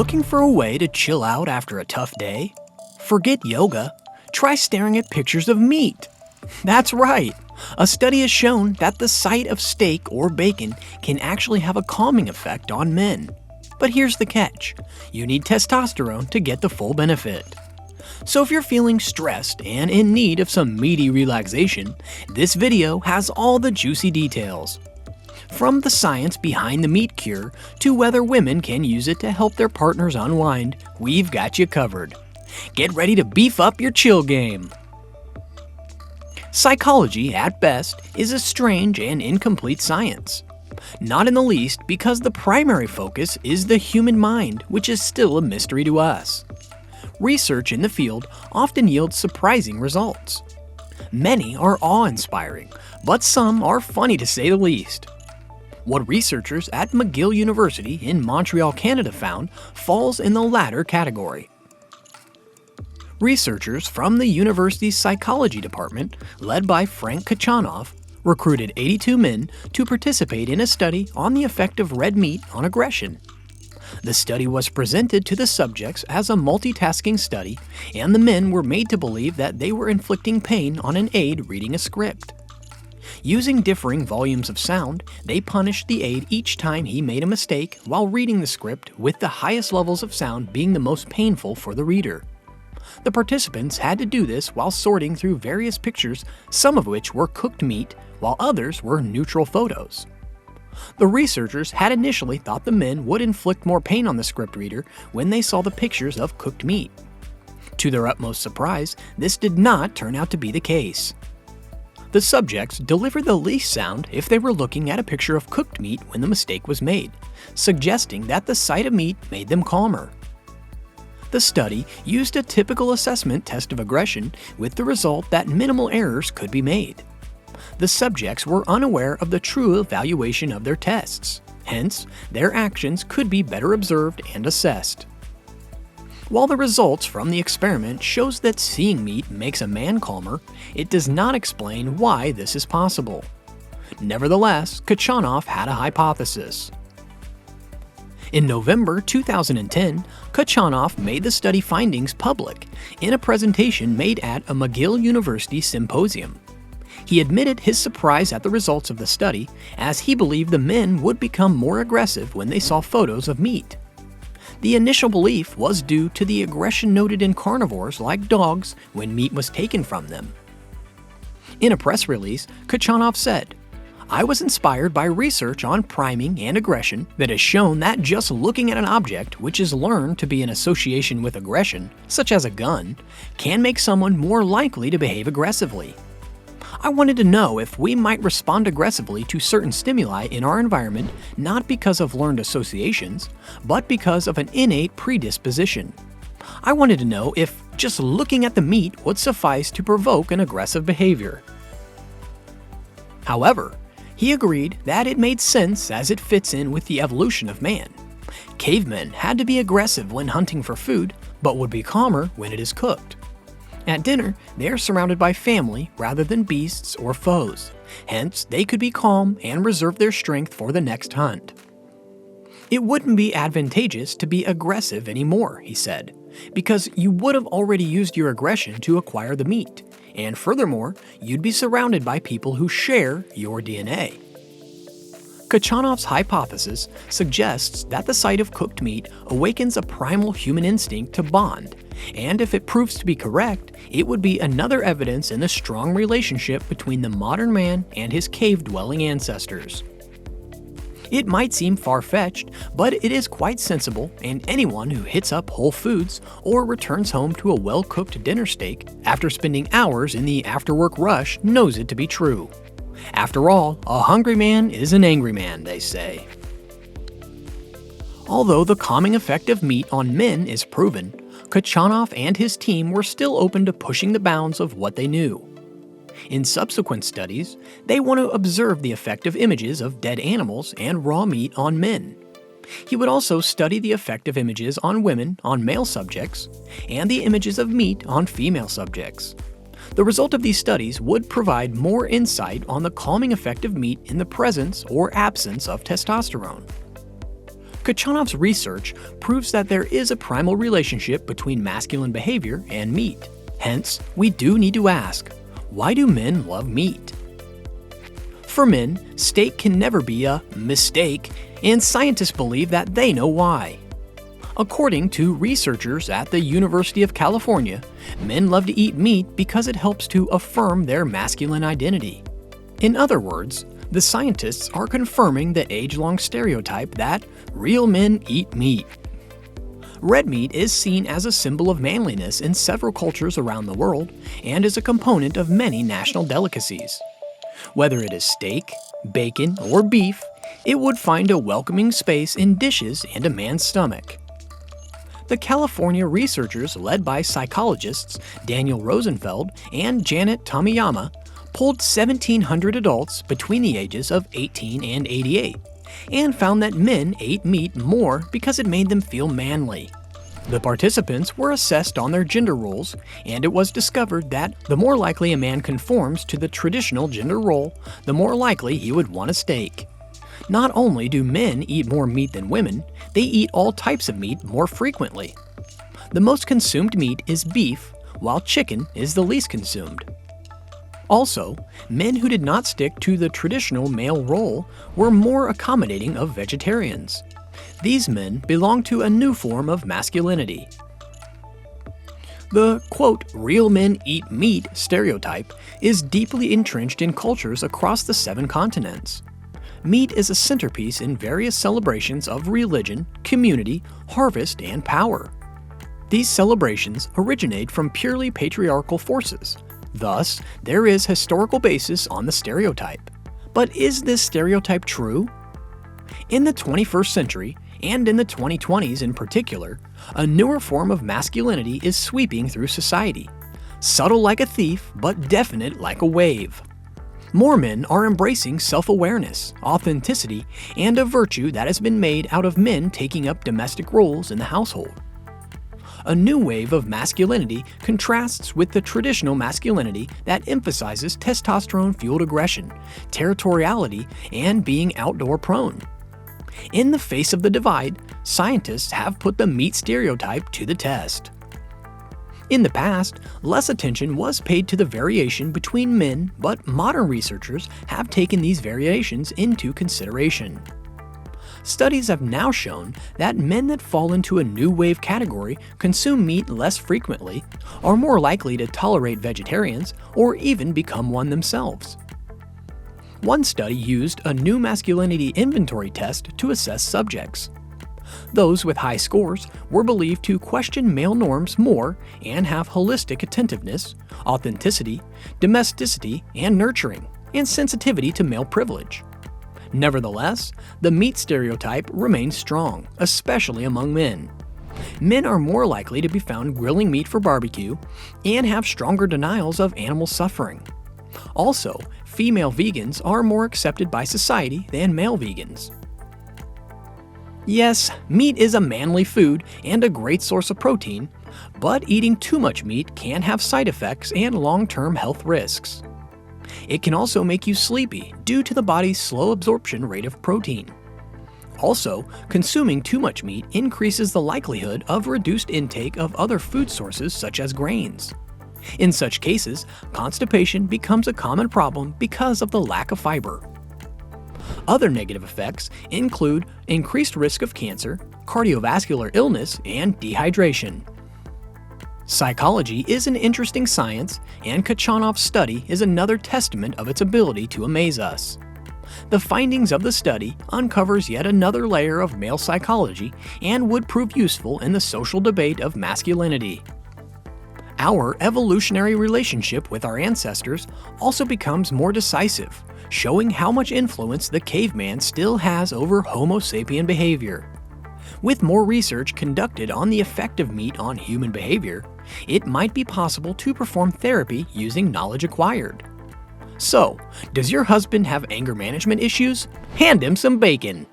Looking for a way to chill out after a tough day? Forget yoga. Try staring at pictures of meat. That's right. A study has shown that the sight of steak or bacon can actually have a calming effect on men. But here's the catch. You need testosterone to get the full benefit. So if you're feeling stressed and in need of some meaty relaxation, this video has all the juicy details. From the science behind the meat cure to whether women can use it to help their partners unwind, we've got you covered. Get ready to beef up your chill game. Psychology, at best, is a strange and incomplete science. Not in the least because the primary focus is the human mind, which is still a mystery to us. Research in the field often yields surprising results. Many are awe-inspiring, but some are funny to say the least. What researchers at McGill University in Montreal, Canada found falls in the latter category. Researchers from the university's psychology department, led by Frank Kachanov, recruited 82 men to participate in a study on the effect of red meat on aggression. The study was presented to the subjects as a multitasking study, and the men were made to believe that they were inflicting pain on an aide reading a script. Using differing volumes of sound, they punished the aide each time he made a mistake while reading the script, with the highest levels of sound being the most painful for the reader. The participants had to do this while sorting through various pictures, some of which were cooked meat, while others were neutral photos. The researchers had initially thought the men would inflict more pain on the script reader when they saw the pictures of cooked meat. To their utmost surprise, this did not turn out to be the case. The subjects delivered the least sound if they were looking at a picture of cooked meat when the mistake was made, suggesting that the sight of meat made them calmer. The study used a typical assessment test of aggression, with the result that minimal errors could be made. The subjects were unaware of the true evaluation of their tests, hence, their actions could be better observed and assessed. While the results from the experiment shows that seeing meat makes a man calmer, it does not explain why this is possible. Nevertheless, Kachanov had a hypothesis. In November 2010, Kachanov made the study findings public in a presentation made at a McGill University symposium. He admitted his surprise at the results of the study, as he believed the men would become more aggressive when they saw photos of meat. The initial belief was due to the aggression noted in carnivores like dogs when meat was taken from them. In a press release, Kachanov said, "I was inspired by research on priming and aggression that has shown that just looking at an object which is learned to be in association with aggression, such as a gun, can make someone more likely to behave aggressively. I wanted to know if we might respond aggressively to certain stimuli in our environment not because of learned associations, but because of an innate predisposition. I wanted to know if just looking at the meat would suffice to provoke an aggressive behavior." However, he agreed that it made sense as it fits in with the evolution of man. Cavemen had to be aggressive when hunting for food, but would be calmer when it is cooked. At dinner, they are surrounded by family rather than beasts or foes. Hence, they could be calm and reserve their strength for the next hunt. "It wouldn't be advantageous to be aggressive anymore," he said, "because you would have already used your aggression to acquire the meat, and furthermore, you'd be surrounded by people who share your DNA." Kachanov's hypothesis suggests that the sight of cooked meat awakens a primal human instinct to bond, and if it proves to be correct, it would be another evidence in the strong relationship between the modern man and his cave-dwelling ancestors. It might seem far-fetched, but it is quite sensible, and anyone who hits up Whole Foods or returns home to a well-cooked dinner steak after spending hours in the after-work rush knows it to be true. After all, a hungry man is an angry man, they say. Although the calming effect of meat on men is proven, Kachanov and his team were still open to pushing the bounds of what they knew. In subsequent studies, they want to observe the effect of images of dead animals and raw meat on men. He would also study the effect of images on women on male subjects, and the images of meat on female subjects. The result of these studies would provide more insight on the calming effect of meat in the presence or absence of testosterone. Kachanov's research proves that there is a primal relationship between masculine behavior and meat. Hence, we do need to ask, why do men love meat? For men, steak can never be a mistake, and scientists believe that they know why. According to researchers at the University of California, men love to eat meat because it helps to affirm their masculine identity. In other words, the scientists are confirming the age-long stereotype that real men eat meat. Red meat is seen as a symbol of manliness in several cultures around the world and is a component of many national delicacies. Whether it is steak, bacon, or beef, it would find a welcoming space in dishes and a man's stomach. The California researchers, led by psychologists Daniel Rosenfeld and Janet Tomiyama, polled 1,700 adults between the ages of 18 and 88, and found that men ate meat more because it made them feel manly. The participants were assessed on their gender roles, and it was discovered that the more likely a man conforms to the traditional gender role, the more likely he would want a steak. Not only do men eat more meat than women, they eat all types of meat more frequently. The most consumed meat is beef, while chicken is the least consumed. Also, men who did not stick to the traditional male role were more accommodating of vegetarians. These men belong to a new form of masculinity. The, quote, real men eat meat stereotype is deeply entrenched in cultures across the 7 continents. Meat is a centerpiece in various celebrations of religion, community, harvest, and power. These celebrations originate from purely patriarchal forces. Thus, there is historical basis on the stereotype. But is this stereotype true? In the 21st century, and in the 2020s in particular, a newer form of masculinity is sweeping through society. Subtle like a thief, but definite like a wave. More men are embracing self-awareness, authenticity, and a virtue that has been made out of men taking up domestic roles in the household. A new wave of masculinity contrasts with the traditional masculinity that emphasizes testosterone-fueled aggression, territoriality, and being outdoor-prone. In the face of the divide, scientists have put the meat stereotype to the test. In the past, less attention was paid to the variation between men, but modern researchers have taken these variations into consideration. Studies have now shown that men that fall into a new wave category consume meat less frequently, are more likely to tolerate vegetarians, or even become one themselves. One study used a new masculinity inventory test to assess subjects. Those with high scores were believed to question male norms more and have holistic attentiveness, authenticity, domesticity, and nurturing, and sensitivity to male privilege. Nevertheless, the meat stereotype remains strong, especially among men. Men are more likely to be found grilling meat for barbecue and have stronger denials of animal suffering. Also, female vegans are more accepted by society than male vegans. Yes, meat is a manly food and a great source of protein, but eating too much meat can have side effects and long-term health risks. It can also make you sleepy due to the body's slow absorption rate of protein. Also, consuming too much meat increases the likelihood of reduced intake of other food sources such as grains. In such cases, constipation becomes a common problem because of the lack of fiber. Other negative effects include increased risk of cancer, cardiovascular illness, and dehydration. Psychology is an interesting science, and Kachanov's study is another testament of its ability to amaze us. The findings of the study uncovers yet another layer of male psychology and would prove useful in the social debate of masculinity. Our evolutionary relationship with our ancestors also becomes more decisive, showing how much influence the caveman still has over Homo sapien behavior. With more research conducted on the effect of meat on human behavior, it might be possible to perform therapy using knowledge acquired. So, does your husband have anger management issues? Hand him some bacon!